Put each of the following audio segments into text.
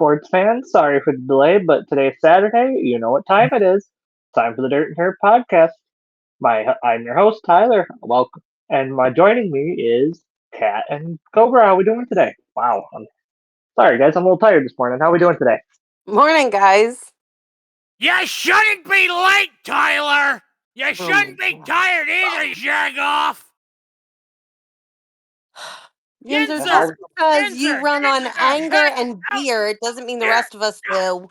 sports fans. Sorry for the delay, but today's Saturday. You know what time it is. Time for the Dirt and Dirt podcast. I'm your host, Tyler. Welcome. And joining me is Cat and Cobra. How we doing today? Wow. I'm sorry, guys. I'm a little tired this morning. How we doing today? Morning, guys. You shouldn't be late, Tyler. You shouldn't be tired either, Jagoff. Yinzer, just because you run on anger and beer, it doesn't mean the rest of us do.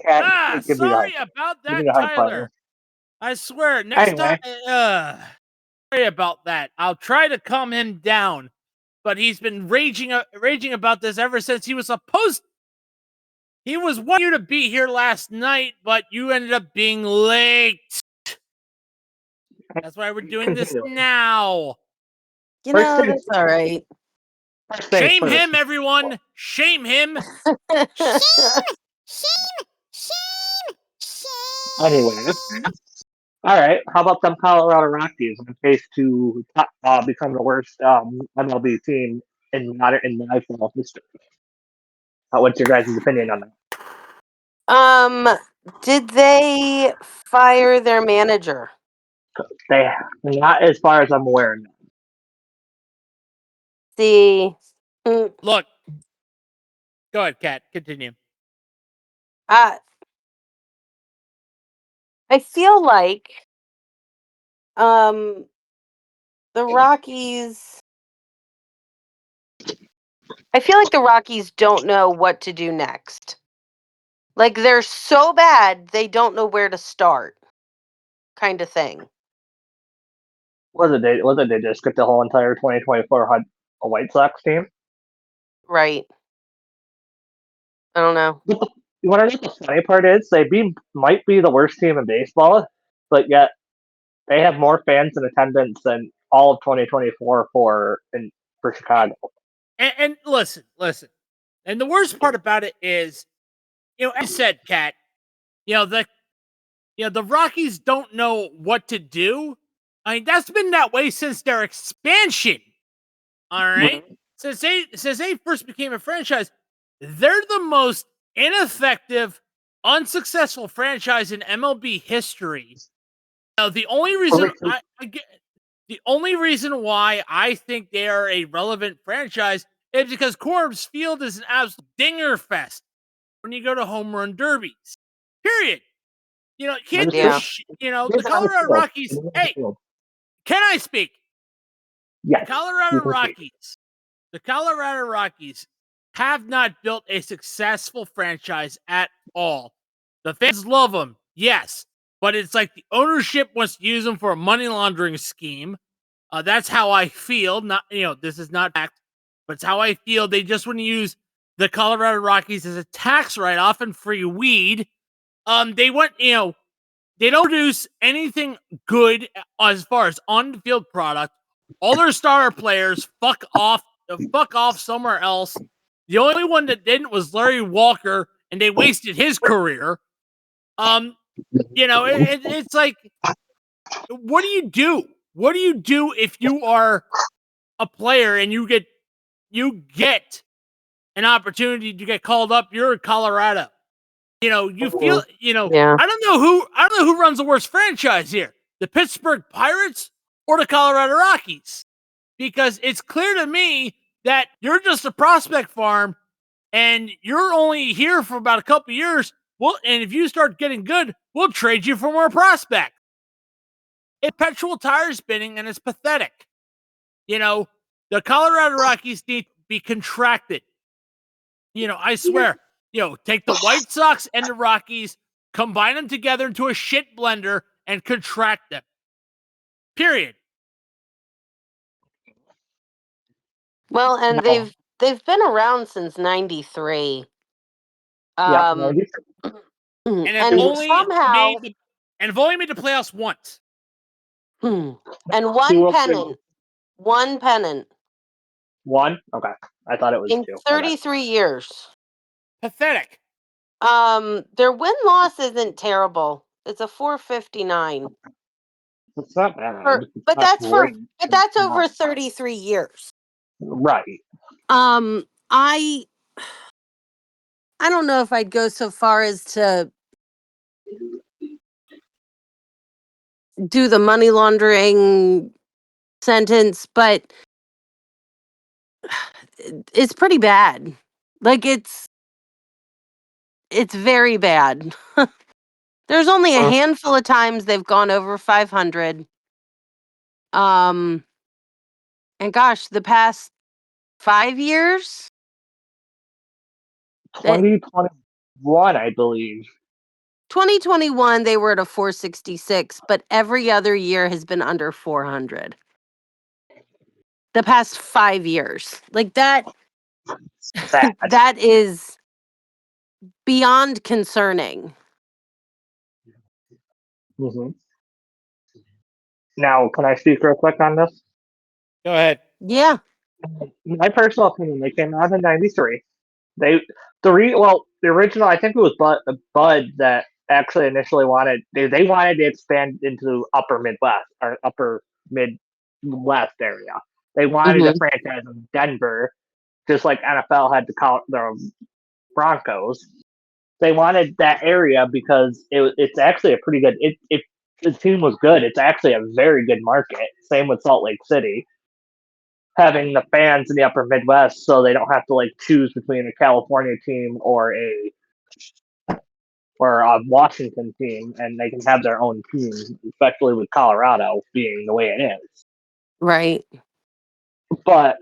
Cat, Sorry about that, Tyler. I swear, next time. Sorry about that. I'll try to calm him down, but he's been raging about this ever since he was supposed. He was wanting you to be here last night, but you ended up being late. That's why we're doing this now. You know, that's all right. Shame him, everyone. Shame him. Shame. Anyway, all right. How about them Colorado Rockies in case to become the worst MLB team in IPL history? What's your guys' opinion on that? Did they fire their manager? They not as far as I'm aware. See, look. Go ahead, Kat. Continue. I feel like the Rockies. I feel like the Rockies don't know what to do next. Like, they're so bad, they don't know where to start, kind of thing. Was it they just get the whole entire 2024 a White Sox team? Right. I don't know. You want to know what the funny part is? Might be the worst team in baseball, but yet they have more fans in attendance than all of 2024 for Chicago. And listen. And the worst part about it is, as I said, Kat, the Rockies don't know what to do. I mean, that's been that way since their expansion. All right, since they first became a franchise, they're the most ineffective, unsuccessful franchise in MLB history. Now, the only reason why I think they are a relevant franchise is because Coors Field is an absolute dinger fest when you go to home run derbies. Period. The Colorado Rockies. Hey, can I speak? Yes. The Colorado Rockies have not built a successful franchise at all. The fans love them, yes, but it's like the ownership wants to use them for a money laundering scheme. That's how I feel. Not, this is not fact, but it's how I feel. They just want to use the Colorado Rockies as a tax write-off and free weed. They want, they don't produce anything good as far as on-the-field product. All their star players fuck off somewhere else. The only one that didn't was Larry Walker, and they wasted his career. It's like, what do you do? What do you do if you are a player and you get an opportunity to get called up? You're in Colorado. You feel, Yeah. I don't know who runs the worst franchise here, the Pittsburgh Pirates or the Colorado Rockies, because it's clear to me that you're just a prospect farm and you're only here for about a couple years. Well, and if you start getting good, we'll trade you for more prospects. It's perpetual tire spinning, and it's pathetic. The Colorado Rockies need to be contracted. I swear. Take the White Sox and the Rockies, combine them together into a shit blender, and contract them. Period. Well, and they've been around since '93. And have only made the playoffs once. And one pennant. One pennant. One? Okay. I thought it was in two. 33 years. Pathetic. Their win-loss isn't terrible. It's a 459. It's not bad. But that's over 33 years. Right. I don't know if I'd go so far as to do the money laundering sentence, but it's pretty bad. Like it's very bad. There's only a handful of times they've gone over 500. And gosh, the past 5 years, that 2021, I believe. 2021 they were at a 466, but every other year has been under 400. The past 5 years. Like that Sad. that is beyond concerning. hmm Now, can I speak real quick on this? Go ahead. Yeah. My personal opinion, they came out in '93. The original, I think it was Bud that actually initially wanted they wanted to expand into upper Midwest or upper Midwest area. They wanted a Mhm. franchise in Denver, just like NFL had the Broncos. They wanted that area because it's actually a pretty good. The team was good. It's actually a very good market. Same with Salt Lake City, having the fans in the upper Midwest, so they don't have to like choose between a California team or a Washington team, and they can have their own team, especially with Colorado being the way it is. Right. But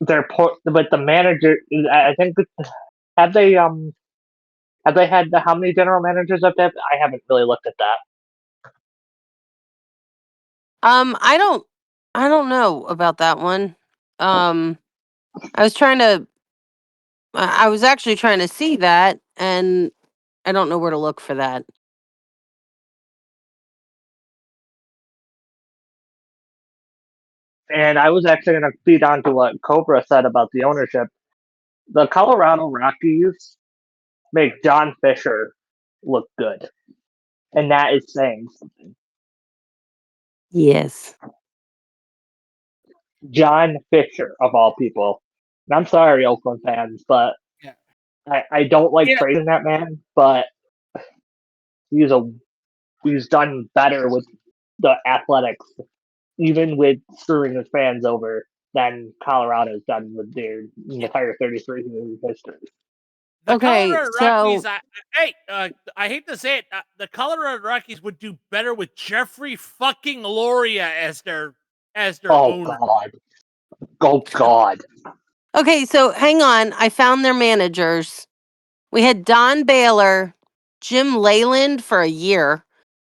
but the manager, I think, have they had how many general managers have they? I haven't really looked at that. I don't know about that one. Um I was trying to I was actually trying to see that, and I don't know where to look for that. And I was actually going to feed on to what Cobra said about the ownership. The Colorado Rockies make John Fisher look good, and that is saying something. Yes. John Fisher, of all people. And I'm sorry, Oakland fans, but Yeah. I don't like Yeah. praising that man, but he's a he's done better with the Athletics, even with screwing his fans over, than Colorado's done with their Yeah. entire 33 years history. The Okay, Colorado so Rockies, I hate to say it, the Colorado Rockies would do better with Jeffrey fucking Loria as their Oh owner. God! Oh God! okay, so hang on. I found their managers. We had Don Baylor, Jim Leyland for a year,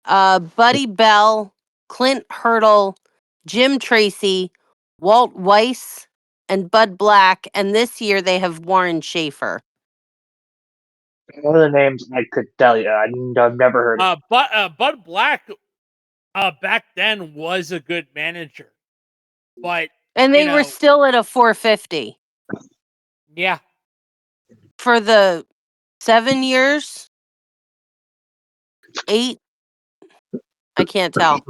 Buddy Bell, Clint Hurdle, Jim Tracy, Walt Weiss, and Bud Black, and this year they have Warren Schaefer. One of the names I could tell you, I've never heard of. Bud Black, back then was a good manager, but And you they were know, still at a 450 yeah, for the 7 years, 8, I can't tell.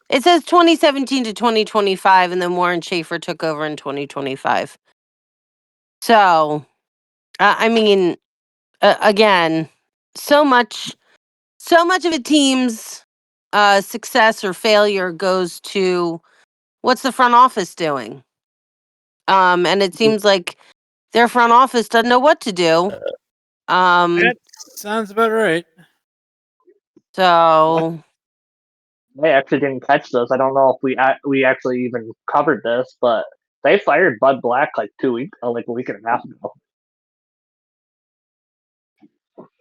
It says 2017 to 2025, and then Warren Schaefer took over in 2025. So, I mean, again, so much of a team's success or failure goes to what's the front office doing. And it seems like their front office doesn't know what to do. that sounds about right. So I actually didn't catch this. I don't know if we actually even covered this, but they fired Bud Black like like a week and a half ago.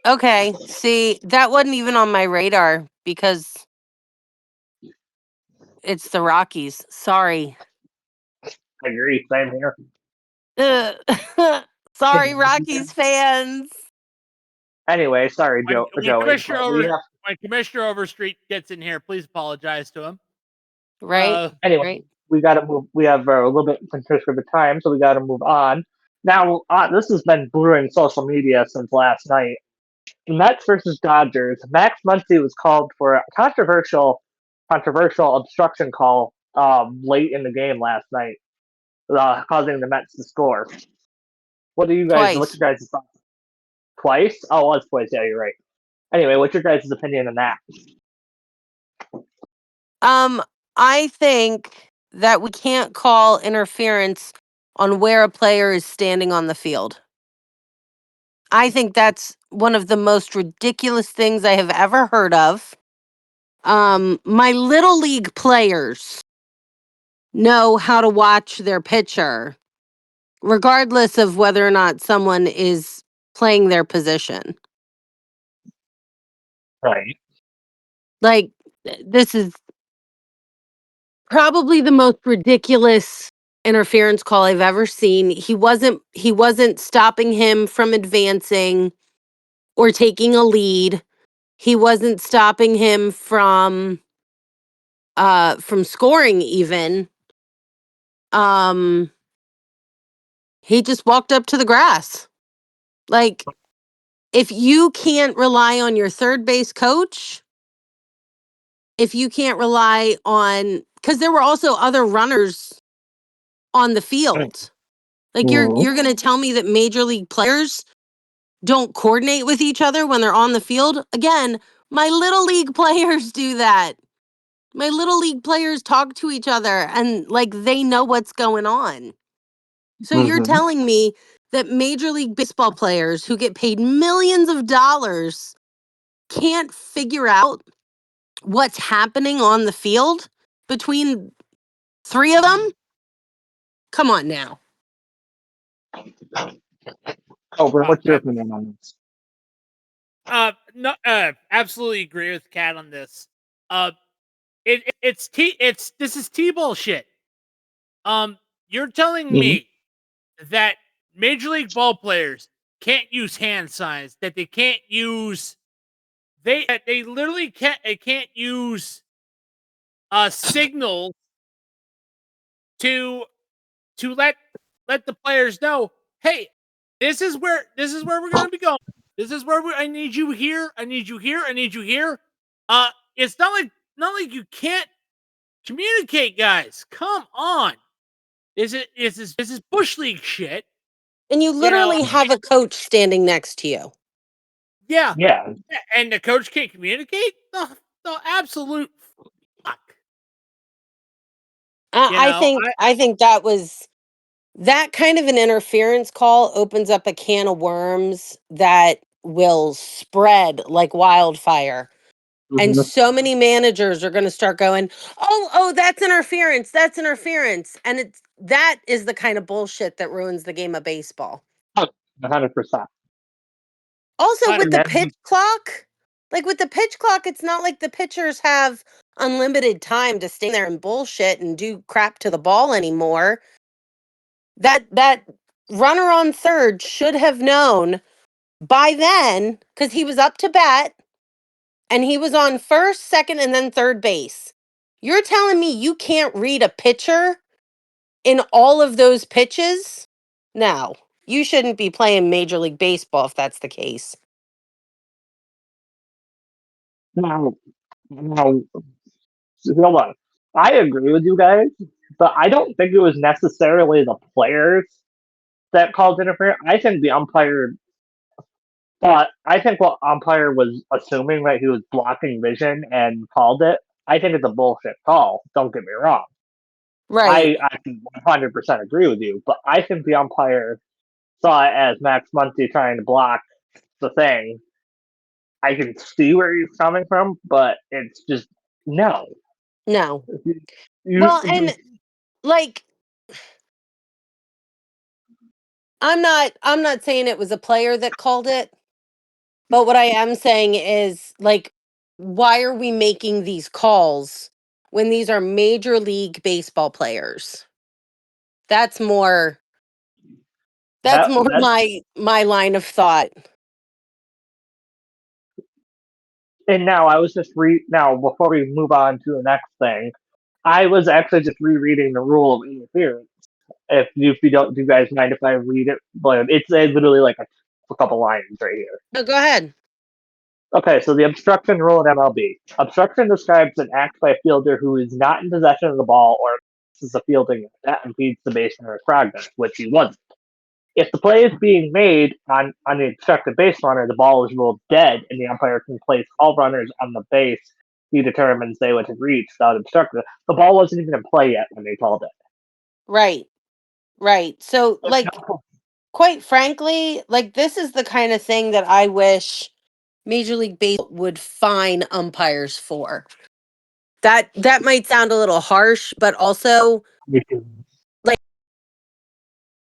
okay, see, that wasn't even on my radar because it's the Rockies. Sorry. I agree. Same here. Sorry, Rockies fans. Anyway, sorry, When, when Joey, Commissioner but Over when Commissioner Overstreet gets in here, please apologize to him. Right, anyway, right. we got to move. We have a little bit constricted of time, so we got to move on. Now, this has been brewing social media since last night. Mets versus Dodgers. Max Muncy was called for a controversial obstruction call late in the game last night. causing the Mets to score. What's your Twice. guys' thoughts? Twice? Oh, it was twice. Yeah, you're right. Anyway, what's your guys' opinion on that? I think that we can't call interference on where a player is standing on the field. I think that's one of the most ridiculous things I have ever heard of. My little league players know how to watch their pitcher, regardless of whether or not someone is playing their position. Right. Like, this is probably the most ridiculous interference call I've ever seen. He wasn't stopping him from advancing or taking a lead. He wasn't stopping him from scoring even. Um he just walked up to the grass. Like, if you can't rely on your third base coach, if you can't rely on, cuz there were also other runners on the field. Like, Mm-hmm. you're going to tell me that major league players don't coordinate with each other when they're on the field? Again, my little league players do that. My little league players talk to each other and, like, they know what's going on. So you're Mm-hmm. telling me that major league baseball players who get paid millions of dollars can't figure out what's happening on the field between three of them? Come on now. Cobra, Uh, what's your opinion on this? no, absolutely agree with Kat on this. This is T bullshit. You're telling Mm-hmm. me that major league ball players can't use hand signs, that they can't use they literally can't use signals to let the players know, hey, this is where we're gonna be going. This is where I need you here. I need you here. I need you here. It's not like you can't communicate, guys. Come on. Is this bush league shit? And you You know, literally have a coach standing next to you. yeah. Yeah. And the coach can't communicate? The absolute fuck. You I know, think I think that kind of an interference call opens up a can of worms that will spread like wildfire. And Mm-hmm. so many managers are going to start going, "Oh, that's interference. That's interference." And that is the kind of bullshit that ruins the game of baseball. 100%. Also, with And 100%. the then, pitch clock, like with the pitch clock, it's not like the pitchers have unlimited time to stand there and bullshit and do crap to the ball anymore. That runner on third should have known by then, because he was up to bat and he was on first, second, and then third base. You're telling me you can't read a pitcher in all of those pitches? No, you shouldn't be playing Major League Baseball if that's the case. now, now, hold on. I agree with you guys, but I don't think it was necessarily the players that called interference. I think the umpire thought, I think what umpire was assuming that he was blocking vision and called it. I think it's a bullshit call. Don't get me wrong. Right. I can 100% agree with you, but I think the umpire saw it as Max Muncy trying to block the thing. I can see where he's coming from, but it's just no. No. You, Well, and like, I'm not saying it was a player that called it, but what I am saying is, like, why are we making these calls when these are major league baseball players? That's more that's that more that my line of thought. and now I was just now before we move on to the next thing, I was actually just rereading the rule of interference. If you don't, do you guys mind if I read it? But it's literally like a couple lines right here. No, go ahead. Okay, so the obstruction rule in MLB. Obstruction describes an act by a fielder who is not in possession of the ball or the fielding, that impedes the base runner's progress, which he wasn't. If the play is being made on the obstructed base runner, the ball is ruled dead, and the umpire can place all runners on the base he determines they would have reached without obstructed. The ball wasn't even in play yet when they called it. Right. Right. So, like, quite frankly, like, this is the kind of thing that I wish Major League Baseball would fine umpires for. That might sound a little harsh, but also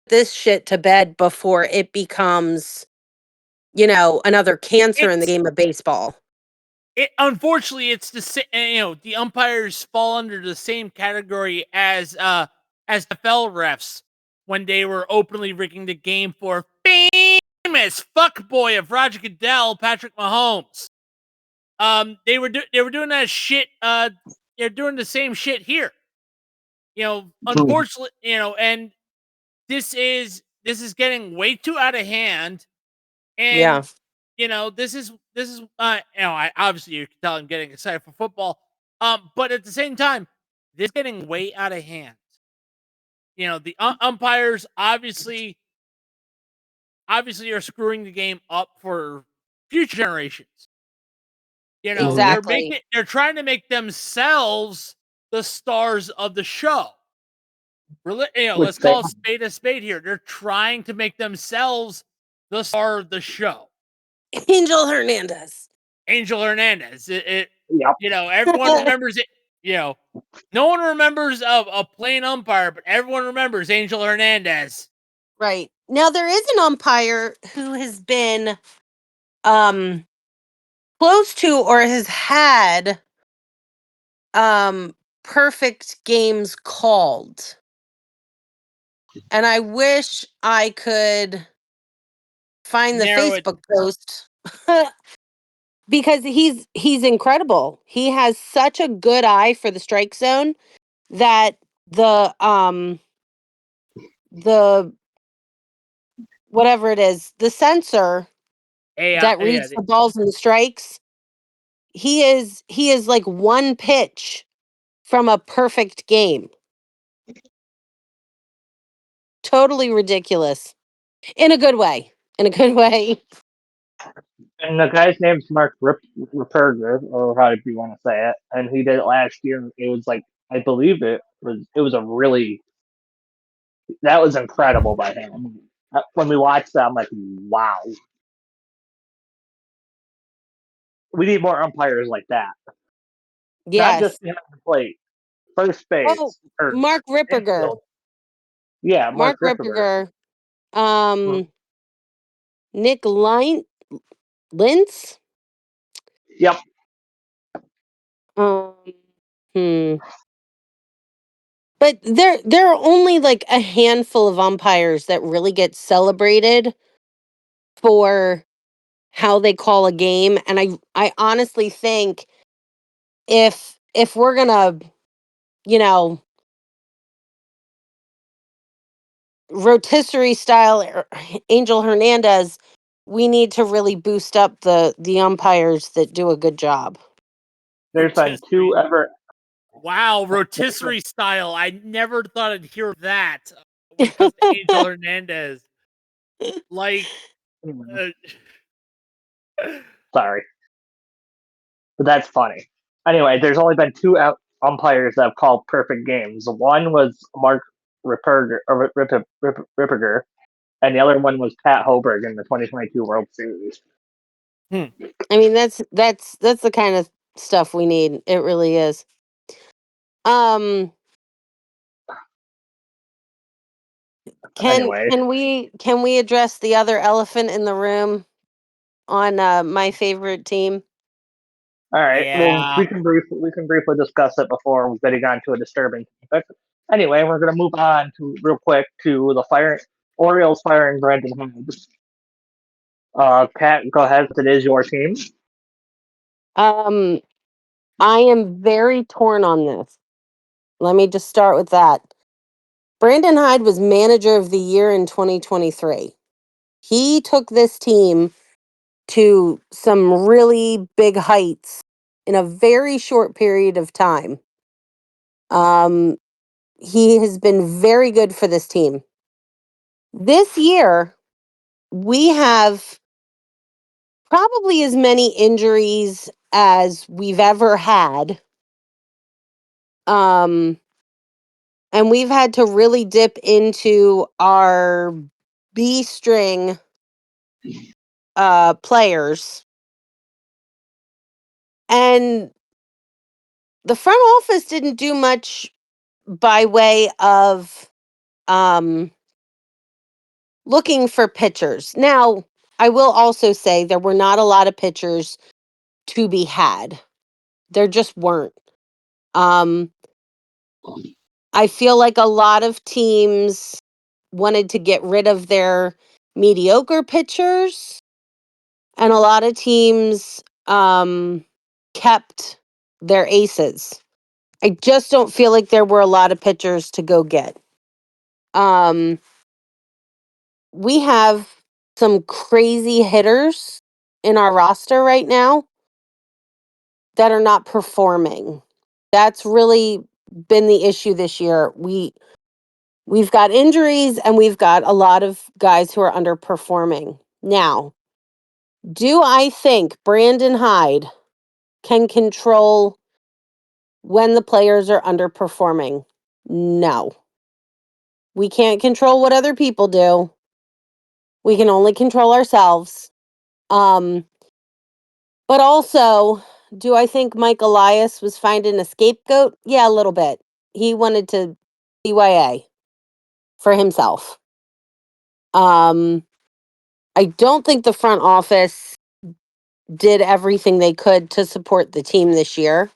this shit to bed before it becomes, another cancer in the It's game of baseball. unfortunately it's the umpires fall under the same category as NFL refs when they were openly rigging the game for famous fuckboy of Roger Goodell, Patrick Mahomes. They were doing that shit. They're doing the same shit here. Unfortunately, and this is getting way too out of hand. And Yeah. this is I obviously you can tell I'm getting excited for football. But at the same time, this is getting way out of hand. The umpires obviously are screwing the game up for future generations. Exactly. They're trying to make themselves the stars of the show. Let's call a spade here. They're trying to make themselves the star of the show. Angel Hernandez. It Yep. everyone remembers it. No one remembers a plain umpire, but everyone remembers Angel Hernandez. Right. Now there is an umpire who has been close to or has had perfect games called. And I wish I could find the Narrow it. Facebook post because he's incredible. He has such a good eye for the strike zone that the whatever it is, the sensor that reads the balls and the strikes, he is like one pitch from a perfect game. Totally ridiculous. In a good way. In a good way. And the guy's name's Mark Ripperger, or however you want to say it, and he did it last year. It was like, I believe it was a really, that was incredible by him. When we watched that, I'm like, wow. We need more umpires like that. Not just Yes. behind the plate, first Oh, base, or Mark Ripperger. infield. Yeah, Mark Mark Ripperger. Ripperger. Nick Lintz? Yep. Um, hmm. But there are only like a handful of umpires that really get celebrated for how they call a game, and I honestly think if we're gonna, you know, rotisserie style Angel Hernandez, we need to really boost up the umpires that do a good job. There's been two ever. Wow, rotisserie style. I never thought I'd hear that when it comes to Angel Hernandez. Like, Sorry. But that's funny. Anyway, there's only been two umpires that have called perfect games. One was Mark Ripperger, and the other one was Pat Hoberg in the 2022 World Series. I mean, that's the kind of stuff we need. It really is. Anyway, Can we address the other elephant in the room on my favorite team? all right. Well, yeah. we can briefly discuss it before getting on to a disturbing topic. Anyway, we're going to move on to real quick to the Orioles firing Brandon Hyde. Kat, go ahead. It is your team. I am very torn on this. Let me just start with that. Brandon Hyde was manager of the year in 2023. He took this team to some really big heights in a very short period of time. he has been very good for this team. This year, we have probably as many injuries as we've ever had. And we've had to really dip into our B string players. And the front office didn't do much by way of looking for pitchers. Now, I will also say there were not a lot of pitchers to be had. There just weren't. I feel like a lot of teams wanted to get rid of their mediocre pitchers, and a lot of teams kept their aces. I just don't feel like there were a lot of pitchers to go get. We have some crazy hitters in our roster right now that are not performing. That's really been the issue this year. We've got injuries and we've got a lot of guys who are underperforming. Now, do I think Brandon Hyde can control when the players are underperforming? No. We can't control what other people do. We can only control ourselves. But also, do I think Mike Elias was finding a scapegoat? Yeah, a little bit. He wanted to CYA for himself. I don't think the front office did everything they could to support the team this year.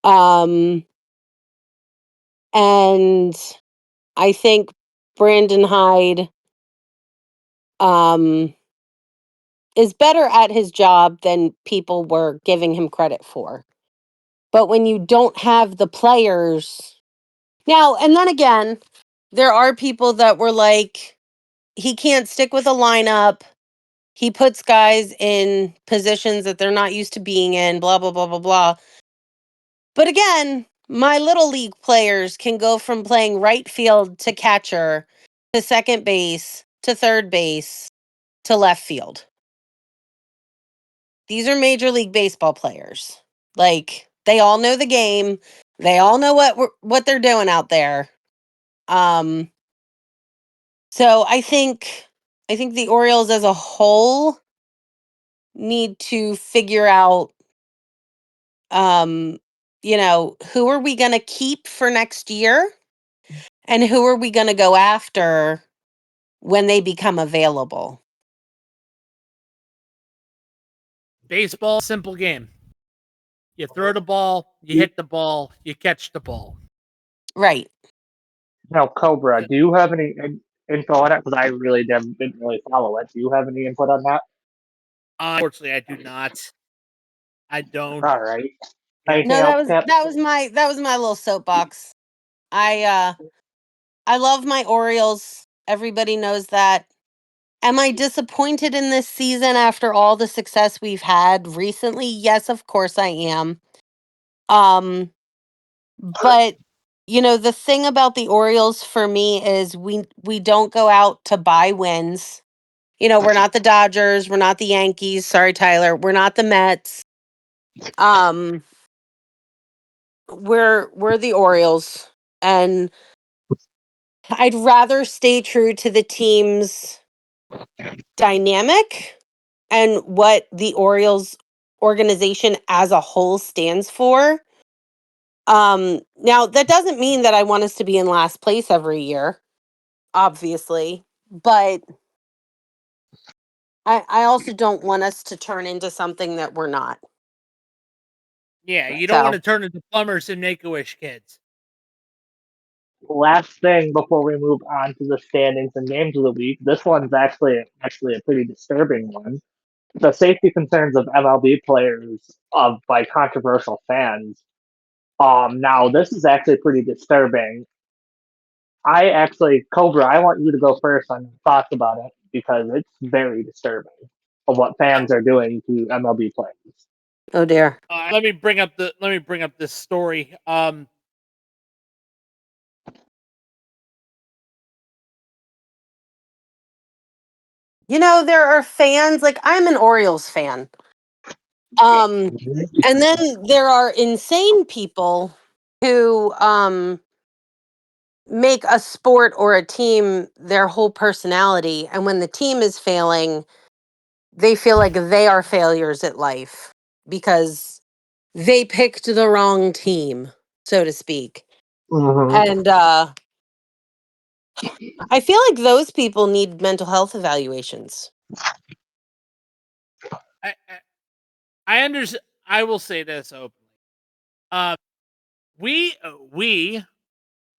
And I think Brandon Hyde is better at his job than people were giving him credit for. But when you don't have the players now, and then again, there are people that were like, he can't stick with a lineup. He puts guys in positions that they're not used to being in, blah, blah, blah, blah, blah. But again, my little league players can go from playing right field to catcher to second base to third base to left field. These are Major League Baseball players. Like, they all know the game. They all know what they're doing out there. So I think the Orioles as a whole need to figure out who are we going to keep for next year and who are we going to go after when they become available. Baseball, simple game. You throw the ball, you hit the ball, you catch the ball. Right. Now, Cobra, do you have any info on it? Because I really didn't really follow it. Do you have any input on that? Unfortunately, I do not. I don't. All right. Yeah. Anything No, else, Cap? that was my little soapbox. I love my Orioles. Everybody knows that. Am I disappointed in this season after all the success we've had recently? Yes, of course I am. But the thing about the Orioles for me is we don't go out to buy wins. We're not the Dodgers, we're not the Yankees. Sorry, Tyler. We're not the Mets. We're the Orioles, and I'd rather stay true to the team's dynamic and what the Orioles organization as a whole stands for. Now that doesn't mean that I want us to be in last place every year, obviously, but I also don't want us to turn into something that we're not. Yeah, you don't So, want to turn into plumbers and Make-A-Wish kids. Last thing before we move on to the standings and games of the week. This one's actually a pretty disturbing one. The safety concerns of MLB players by controversial fans. Now this is actually pretty disturbing. Cobra, I want you to go first on your thoughts about it because it's very disturbing of what fans are doing to MLB players. oh dear. Let me bring up this story. there are fans, like I'm an Orioles fan. And then there are insane people who make a sport or a team their whole personality, and when the team is failing, they feel like they are failures at life because they picked the wrong team, so to speak. And I feel like those people need mental health evaluations. I understand. I will say this openly. We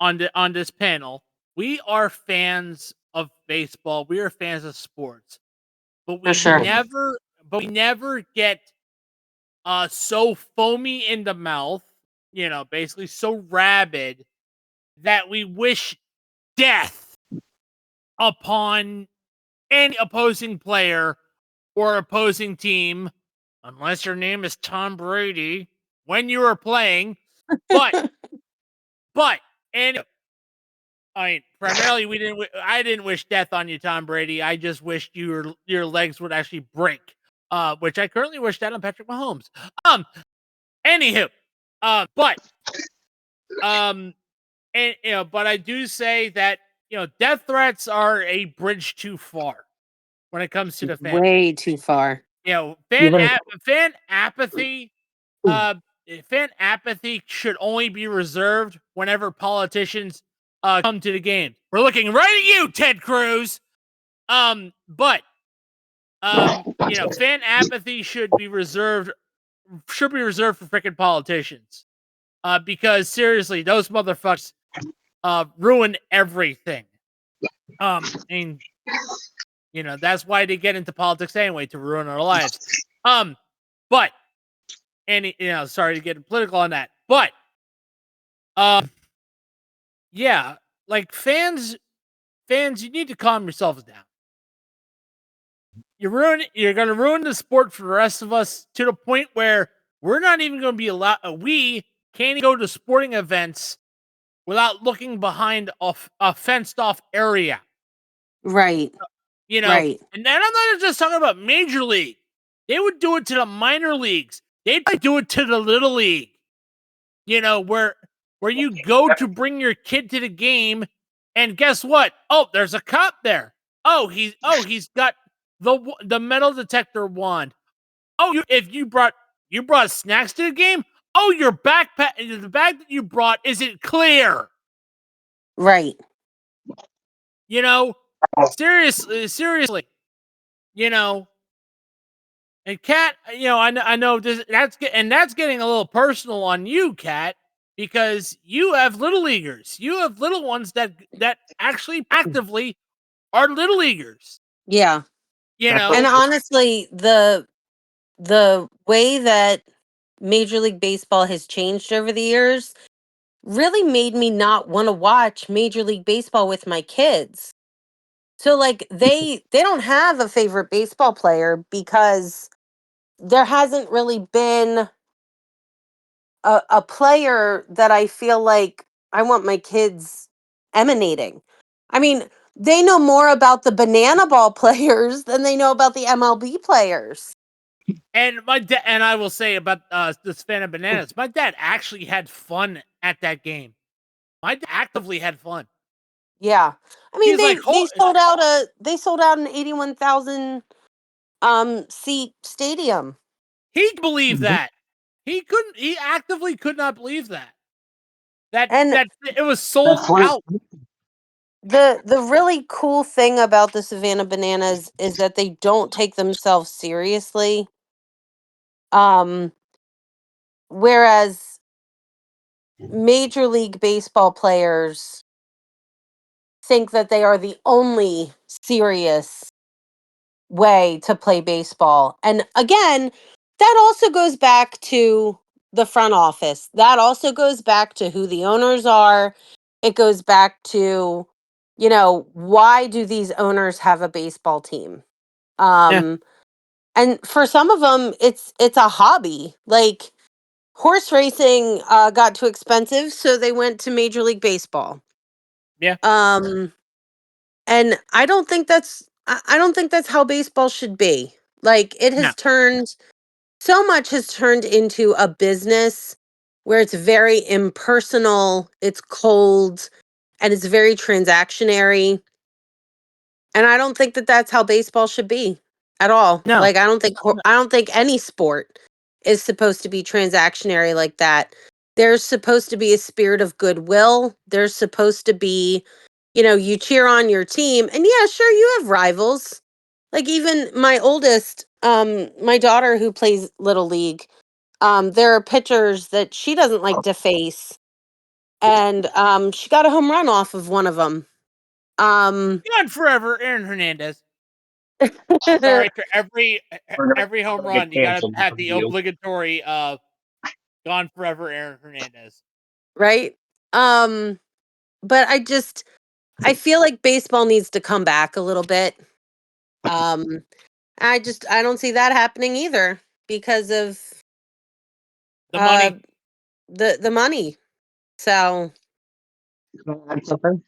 on this panel, we are fans of baseball. We are fans of sports, but For we sure. never get so foamy in the mouth. Basically so rabid that we wish death upon any opposing player or opposing team, unless your name is Tom Brady, when you are playing. But and I mean, primarily I didn't wish death on you, Tom Brady. I just wished your legs would actually break. Which I currently wish that on Patrick Mahomes. Anywho, but and but I do say that death threats are a bridge too far when it comes to the fan. Way too far. Fan apathy. Fan apathy should only be reserved whenever politicians come to the game. We're looking right at you, Ted Cruz. But fan apathy should be reserved for freaking politicians. Because seriously, those motherfuckers ruin everything. And that's why they get into politics anyway, to ruin our lives. But sorry to get political on that, but yeah, like fans, you need to calm yourselves down. You're gonna ruin the sport for the rest of us to the point where we're not even gonna be allowed. We can't go to sporting events without looking behind a fenced off area. Right. Right. And then I'm not just talking about Major League. They would do it to the minor leagues. They'd do it to the Little League. Where you go to bring your kid to the game, and guess what? Oh, there's a cop there. He's got the metal detector wand. If you brought snacks to the game. Your backpack, the bag that you brought isn't clear. Right. Seriously. And Kat, I know that's getting a little personal on you, Kat, because you have little leaguers. You have little ones that actually actively are little leaguers. Yeah. And honestly, the way that Major League Baseball has changed over the years really made me not want to watch Major League Baseball with my kids. So like they don't have a favorite baseball player because there hasn't really been a player that I feel like I want my kids emanating. I mean, they know more about the banana ball players than they know about the MLB players. And and I will say about this fan of bananas, my dad actually had fun at that game. My dad actively had fun. Yeah. I mean, He's they sold out an 81,000 seat stadium. He believed that. He actively could not believe that. That it was sold out. The really cool thing about the Savannah Bananas is that they don't take themselves seriously. Whereas Major League Baseball players think that they are the only serious way to play baseball. And again, that also goes back to the front office. That also goes back to who the owners are. It goes back to, why do these owners have a baseball team? Yeah. And for some of them, it's a hobby. Like horse racing got too expensive, so they went to Major League Baseball. Yeah. And I don't think that's I don't think that's how baseball should be. Like, it No. has turned, so much has turned into a business where it's very impersonal, it's cold, and it's very transactionary. And I don't think that that's how baseball should be at all. No. Like, I don't think any sport is supposed to be transactionary like that. There's supposed to be a spirit of goodwill. There's supposed to be, you cheer on your team. And yeah, sure, you have rivals. Like, even my oldest, my daughter who plays little league, there are pitchers that she doesn't like to face. And she got a home run off of one of them. Gone forever, Aaron Hernandez. Sorry, to every home We're gonna run, get you gotta canceled have because the of you. obligatory gone forever, Aaron Hernandez. Right? But I feel like baseball needs to come back a little bit. Um, I don't see that happening either because of The uh money. the money. So You wanna add something?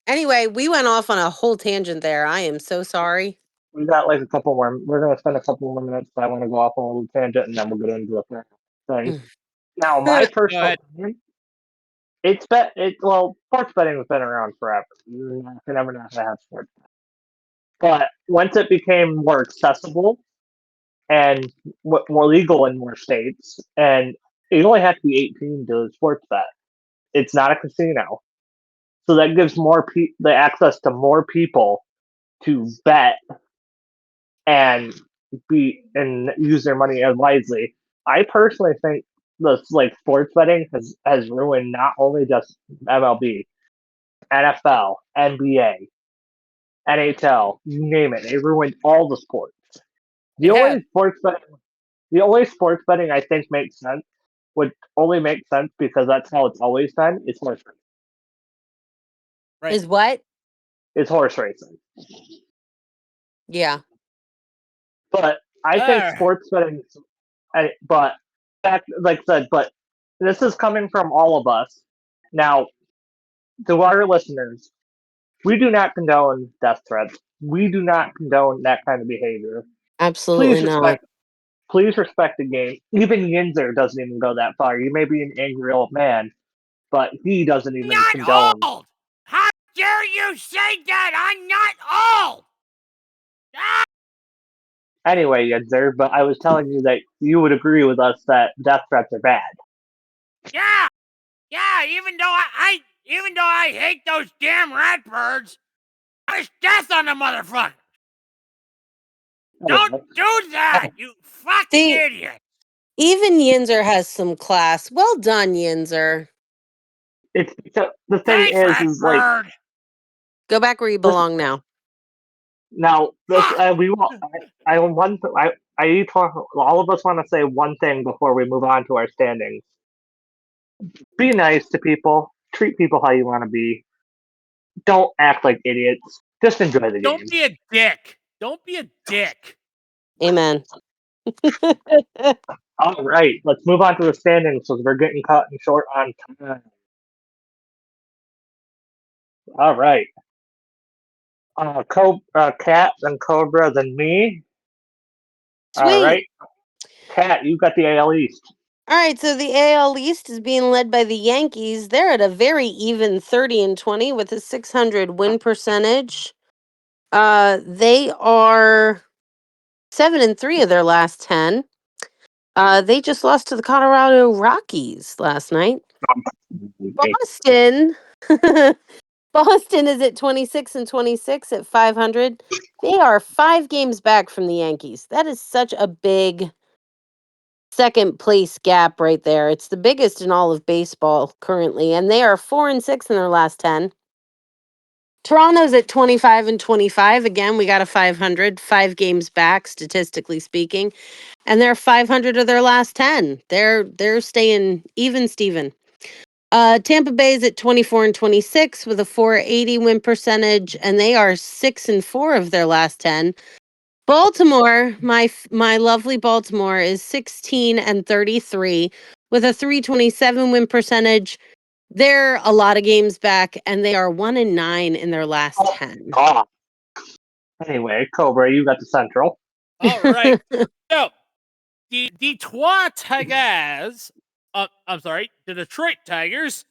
anyway, we went off on a whole tangent there. I am so sorry. We got like a couple more. We're gonna spend a couple more minutes. But I want to go off on a little tangent, and then we'll get into the thing. Now, my Go personal ahead. opinion, sports betting has been around forever. You can never not have sports, but once it became more accessible and more legal in more states, and you only have to be 18 to sports bet. It's not a casino, so that gives the access to more people to bet and use their money wisely. I personally think this sports betting has ruined not only just MLB, NFL, NBA, NHL, you name it. It ruined all the sports. The It has. only sports betting the only sports betting I think makes sense would only make sense because that's how it's always done. Is horse racing. Right. Is what? It's horse racing. Yeah. But I think Uh, sports betting. But like I said, but this is coming from all of us. Now, to our listeners, we do not condone death threats. We do not condone that kind of behavior. Absolutely Please not. respect. Please respect the game. Even Yinzer doesn't even go that far. You may be an angry old man, but he doesn't even not condone. old. How dare you say that? I'm not old. Ah! Anyway, Yinzer, but I was telling you that you would agree with us that death threats are bad. Yeah. Yeah. Even though I hate those damn rat birds, there's death on the motherfucker. Don't Anyway, do that, you fucking See, idiot. even Yinzer has some class. Well done, Yinzer. the thing Thanks, rat is like bird. Go back where you this. belong now. Now, this Fuck. we will. I talk. All of us want to say one thing before we move on to our standings. Be nice to people. Treat people how you want to be. Don't act like idiots. Just enjoy the Don't game. be a dick. Don't be a dick. Amen. All right, let's move on to the standings because we're getting caught in short on time. All right. Cat and Cobra than me. All Sweet. right. Cat, you got the AL East. All right, so the AL East is being led by the Yankees. They're at a very even 30-20 with a 600 win percentage. They are 7-3 of their last 10. They just lost to the Colorado Rockies last night. Boston, Boston is at 26-26 at 500. They are 5 games back from the Yankees. That is such a big second place gap right there. It's the biggest in all of baseball currently, and they are 4-6 in their last 10. Toronto's at 25-25. Again, we got a 500, 5 games back, statistically speaking, and they're 500 of their last 10. They're staying even, Steven. Tampa Bay's at 24-26 with a 480 win percentage, and they are 6-4 of their last 10. Baltimore, my lovely Baltimore, is 16-33 with a 327 win percentage. They're a lot of games back, and they are 1-9 in their last Oh 10. God. Anyway, Cobra, you got the Central. All right. So, the Detroit Tigers, the Detroit Tigers,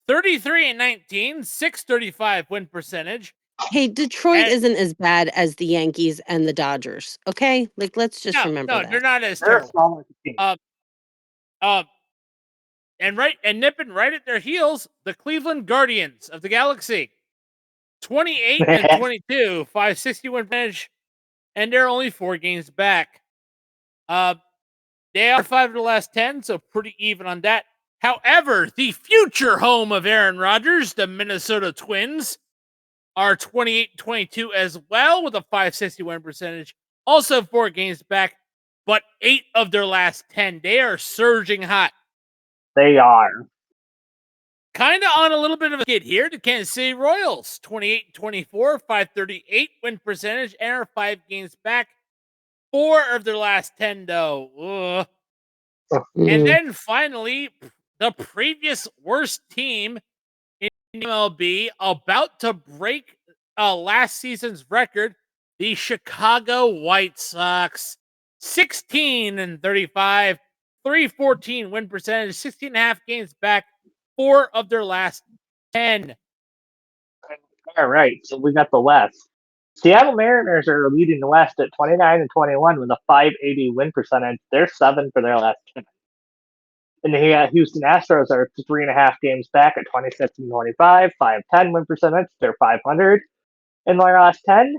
33-19, 635 win percentage. Hey, Detroit And isn't as bad as the Yankees and the Dodgers. Okay, like let's just remember no, they're that. not as They're a terrible. smaller team. And nipping right at their heels, the Cleveland Guardians of the Galaxy, 28-22, 560 win percentage, and they're only 4 games back. They are 5 of the last 10, so pretty even on that. However, the future home of Aaron Rodgers, the Minnesota Twins, are 28-22 as well with a 560 win percentage. Also 4 games back, but 8 of their last 10. They are surging hot. They are. Kind of on a little bit of a skid here. The Kansas City Royals, 28-24, 538 win percentage, and are 5 games back. 4 of their last 10, though. Ugh. And then finally, the previous worst team in MLB, about to break last season's record, the Chicago White Sox, 16-35, 314 win percentage, 16.5 games back, 4 of their last 10. All right, so we got the West. Seattle Mariners are leading the West at 29-21 with a 580 win percentage. They're 7 for their last 10. And the Houston Astros are 3.5 games back at 26-25, 510 win percentage. They're 500 in their last 10.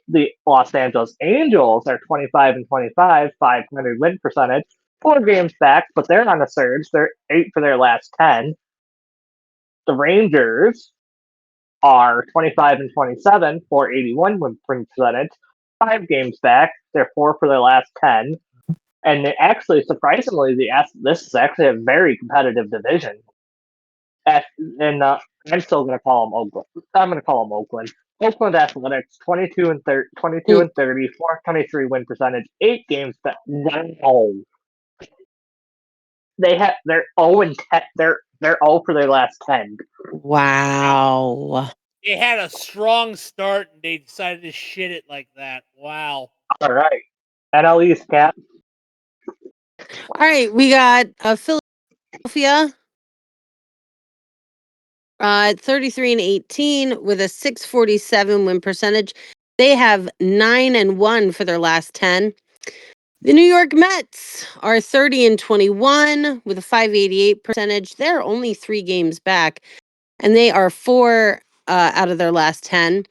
The Los Angeles Angels are 25-25, 500 win percentage. 4 games back, but they're on the surge. They're 8 for their last 10. The Rangers are 25-27, 481 win percentage. 5 games back. They're 4 for their last 10. And they actually, surprisingly, this is actually a very competitive division. And I'm still going to call them Oakland. I'm going to call them Oakland. Oakland Athletics, 22-30, 423 win percentage, 8 games back. Wow. They're 0 10. They're 0 for their last 10. Wow. They had a strong start and they decided to shit it like that. Wow. All right. NL East, Cat. All right, we got Philadelphia at 33-18 with a 647 win percentage. They have 9-1 for their last 10. The New York Mets are 30-21 with a 588 percentage. They're only 3 games back, and they are 4 out of their last 10.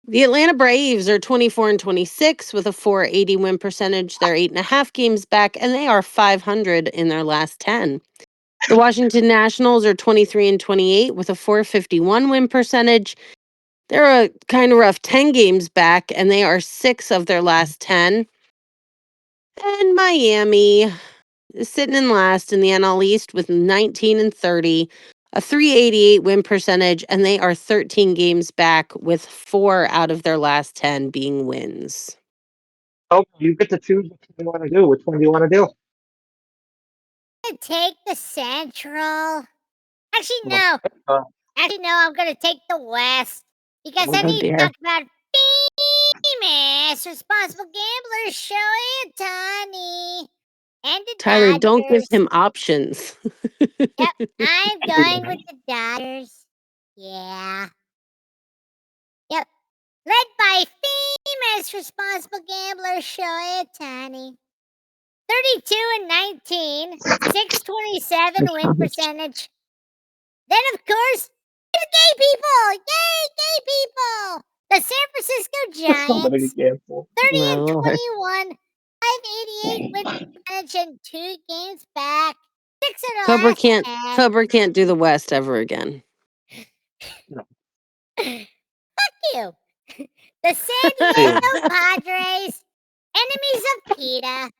The Atlanta Braves are 24-26 with a 480 win percentage. They're 8.5 games back, and they are 500 in their last 10. The Washington Nationals are 23-28 with a 451 win percentage. They're a kind of rough 10 games back, and they are 6 of their last 10. And Miami is sitting in last in the NL East with 19-30, a 388 win percentage, and they are 13 games back with 4 out of their last 10 being wins. Oh, you get to choose which one you want to do. Which one do you want to do? Take the Central. Actually, no. Uh, I'm going to take the West. Because I need to dear. talk about famous responsible gamblers, Shohei Ohtani. And the Tyler, don't give Dodgers. him options. Yep, I'm going with the Dodgers. Yeah. Yep. Led by famous responsible gambler, Shohei Ohtani. 32-19, 627 win percentage. Then, of course, the gay people! Yay, gay people! The San Francisco somebody Giants, cancel. 30-21, 588 win percentage and 2 games back. 6 of the Cobra last can't 10. Cobra can't do the West ever again. Fuck you. The San Diego Padres, enemies of PETA,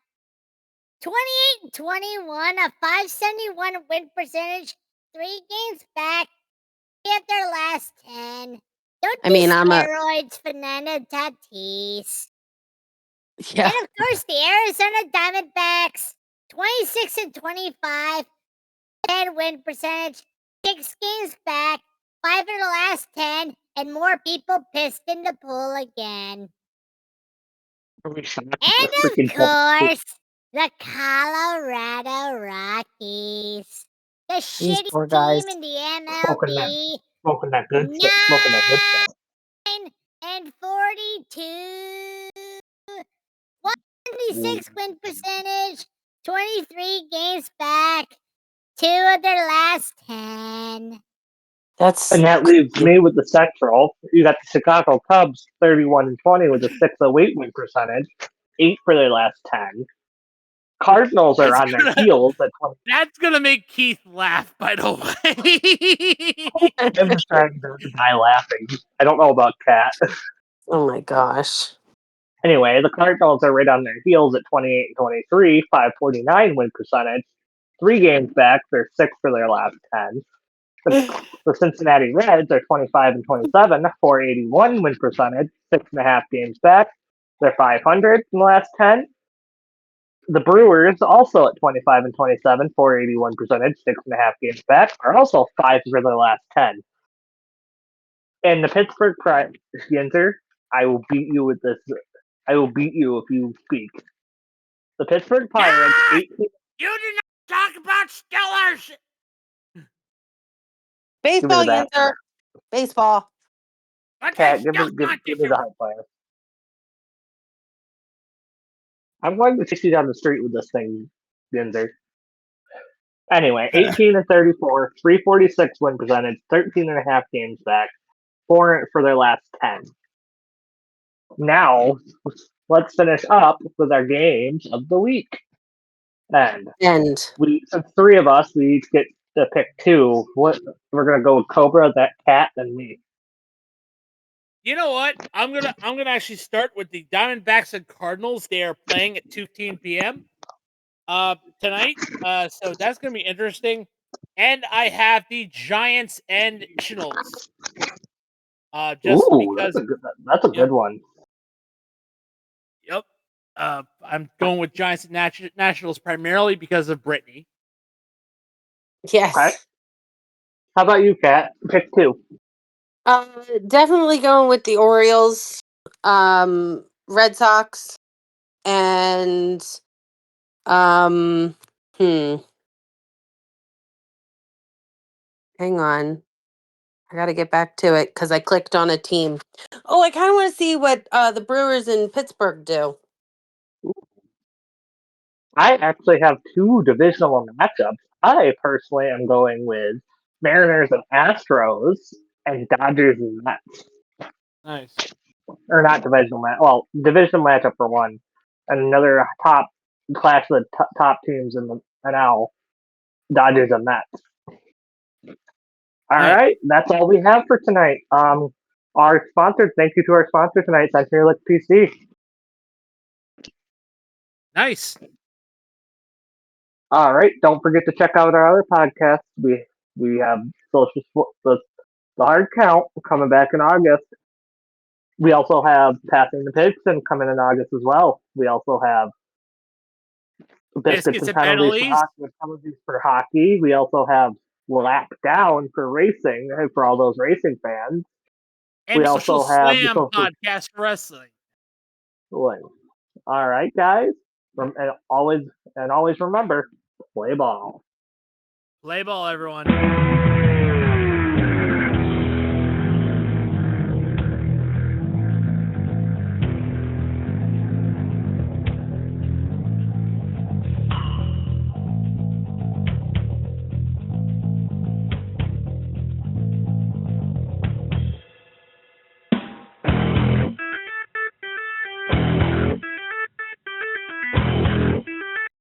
28-21, a 571 win percentage, 3 games back. At their last 10. Don't do steroids, Fernando Tatis. Yeah. Then, of course, the Arizona Diamondbacks, 26-25, 10 win percentage, 6 games back, 5 of the last 10. and more people pissed in the pool again. And of course, the Colorado Rockies. The shitty team in the MLB. Smoking that good stuff. 9-42. 176 win percentage. 23 games back. 2 of their last 10. And that leaves me with the Central. You got the Chicago Cubs, 31-20 with a 608 win percentage, 8 for their last 10. Cardinals are on their heels at 20. That's gonna make Keith laugh, by the way. I'm just trying to die laughing. I don't know about Cat. Oh my gosh. Anyway, the Cardinals are right on their heels at 28-23, 549 win percentage, 3 games back. They're 6 for their last 10. The Cincinnati Reds are 25-27, 481 win percentage, 6.5 games back. They're 500 in the last 10. The Brewers, also at 25-27, 481 percentage, 6.5 games back, are also 5 for their last 10. And the Pittsburgh Pirates, Ginter, I will beat you with this. I will beat you if you speak. The Pittsburgh Pirates, 18. You do not talk about Stellars. Baseball, Ginter. Baseball. Cat, give me the high player. I'm going to take you down the street with this thing, Ginter. Anyway, 18-34, 346 win percentage, 13.5 games back, 4 for their last 10. Now, let's finish up with our games of the week. And since 3 of us, we each get to pick 2. We're gonna go with Cobra, that Cat, and me. You know what? I'm gonna actually start with the Diamondbacks and Cardinals. They are playing at 2:15 p.m. Tonight. So that's gonna be interesting. And I have the Giants and Nationals. Just because that's a good one. Yep. I'm going with Giants and Nationals primarily because of Brittany. Yes. Okay. How about you, Kat? Pick 2. Definitely going with the Orioles, Red Sox, and hang on. I got to get back to it because I clicked on a team. Oh, I kind of want to see what the Brewers in Pittsburgh do. I actually have 2 divisional matchups. I personally am going with Mariners and Astros and Dodgers and Mets. Nice. Or not divisional match. Well, divisional matchup for one, and another top clash of the top teams in the NL, Dodgers and Mets. All right, that's all we have for tonight. Our sponsor. Thank you to our sponsor tonight, Century Lick PC. Nice. All right, don't forget to check out our other podcasts. We have the Hard Count coming back in August. We also have Passing the Pigskin coming in August as well. We also have Biscuits and penalties for hockey. We also have Lap Down for racing, for all those racing fans. And we Social also have Slam podcast for wrestling. All right, guys, and always remember, play ball. Play ball, everyone.